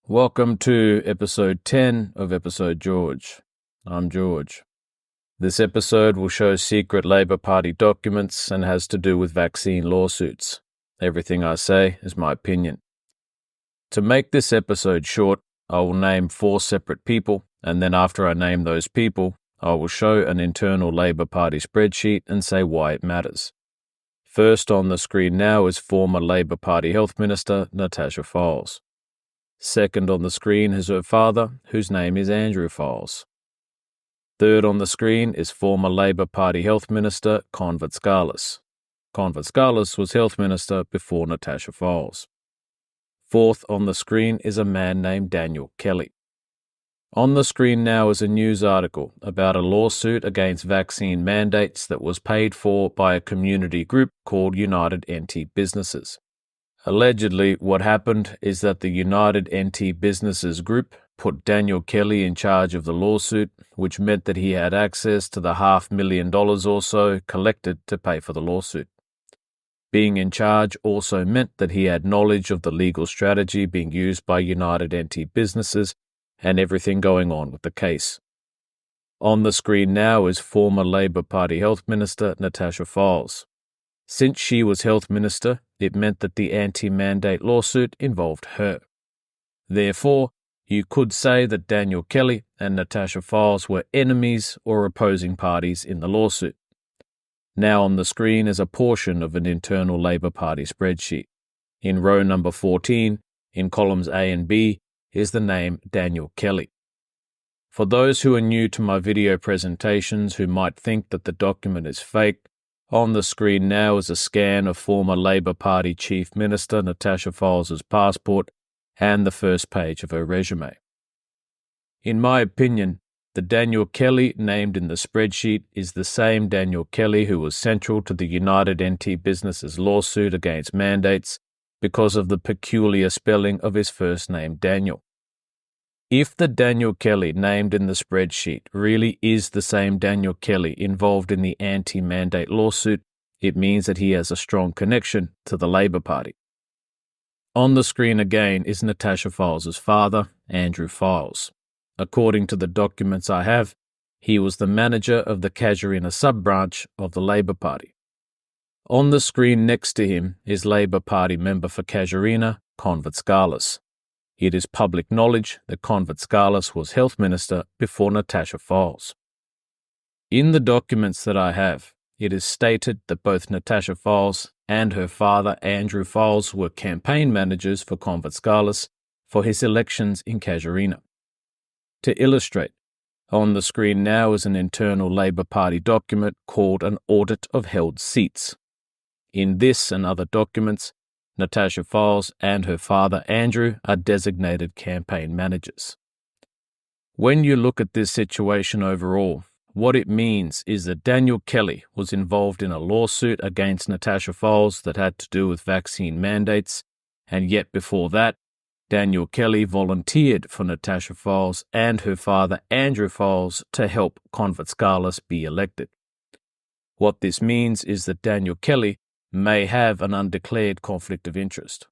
Welcome to episode 10 of Episode George. I'm George. This episode will show secret Labour Party documents and has to do with vaccine lawsuits. Everything I say is my opinion. To make this episode short, I will name 4 separate people, and then after I name those people, I will show an internal Labour Party spreadsheet and say why it matters. First on the screen now is former Labour Party Health Minister Natasha Fyles. Second on the screen is her father, whose name is Andrew Fyles. Third on the screen is former Labour Party Health Minister Convatskalis. Convatskalis was Health Minister before Natasha Fyles. Fourth on the screen is a man named Daniel Kelly. On the screen now is a news article about a lawsuit against vaccine mandates that was paid for by a community group called United NT Businesses. Allegedly, what happened is that the United NT Businesses group put Daniel Kelly in charge of the lawsuit, which meant that he had access to the $500,000 or so collected to pay for the lawsuit. Being in charge also meant that he had knowledge of the legal strategy being used by United NT Businesses and everything going on with the case. On the screen now is former Labour Party Health Minister Natasha Fyles. Since she was Health Minister, it meant that the anti-mandate lawsuit involved her. Therefore, you could say that Daniel Kelly and Natasha Fyles were enemies or opposing parties in the lawsuit. Now on the screen is a portion of an internal Labour Party spreadsheet. In row number 14, in columns A and B, is the name Daniel Kelly. For those who are new to my video presentations who might think that the document is fake, on the screen now is a scan of former Labour Party Chief Minister Natasha Fyles' passport and the first page of her resume. In my opinion, the Daniel Kelly named in the spreadsheet is the same Daniel Kelly who was central to the United NT Businesses lawsuit against mandates because of the peculiar spelling of his first name Daniel. If the Daniel Kelly named in the spreadsheet really is the same Daniel Kelly involved in the anti-mandate lawsuit, it means that he has a strong connection to the Labour Party. On the screen again is Natasha Fyles' father, Andrew Fyles. According to the documents I have, he was the manager of the Casuarina sub-branch of the Labour Party. On the screen next to him is Labour Party member for Casuarina, Convatskalis. It is public knowledge that Convatskalis was Health Minister before Natasha Fyles. In the documents that I have, it is stated that both Natasha Fyles and her father Andrew Fyles were campaign managers for Convatskalis for his elections in Casuarina. To illustrate, on the screen now is an internal Labour Party document called an Audit of Held Seats. In this and other documents, Natasha Fyles and her father Andrew are designated campaign managers. When you look at this situation overall, what it means is that Daniel Kelly was involved in a lawsuit against Natasha Fyles that had to do with vaccine mandates, and yet before that, Daniel Kelly volunteered for Natasha Fyles and her father Andrew Fyles to help Convatskalis be elected. What this means is that Daniel Kelly may have an undeclared conflict of interest.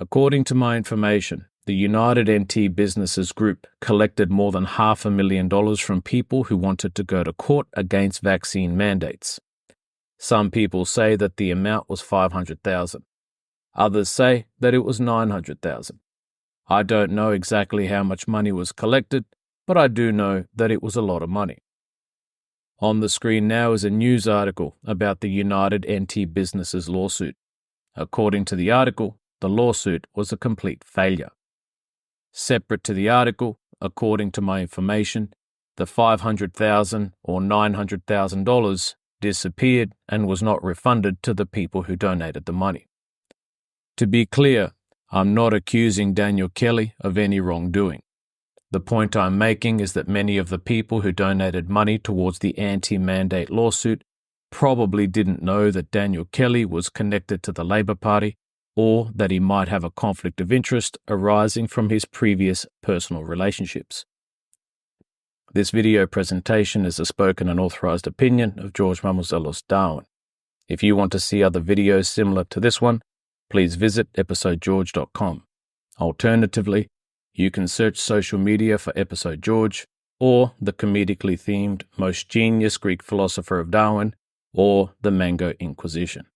According to my information, the United NT Businesses Group collected more than $500,000 from people who wanted to go to court against vaccine mandates. Some people say that the amount was $500,000. Others say that it was $900,000. I don't know exactly how much money was collected, but I do know that it was a lot of money. On the screen now is a news article about the United NT Businesses lawsuit. According to the article, the lawsuit was a complete failure. Separate to the article, according to my information, the $500,000 or $900,000 disappeared and was not refunded to the people who donated the money. To be clear, I'm not accusing Daniel Kelly of any wrongdoing. The point I'm making is that many of the people who donated money towards the anti-mandate lawsuit probably didn't know that Daniel Kelly was connected to the Labour Party or that he might have a conflict of interest arising from his previous personal relationships. This video presentation is a spoken and authorized opinion of George Mamuzelos Darwin. If you want to see other videos similar to this one, please visit episodegeorge.com. Alternatively, You can search social media for Episode George, or the comedically themed Most Genius Greek Philosopher of Darwin, or the Mango Inquisition.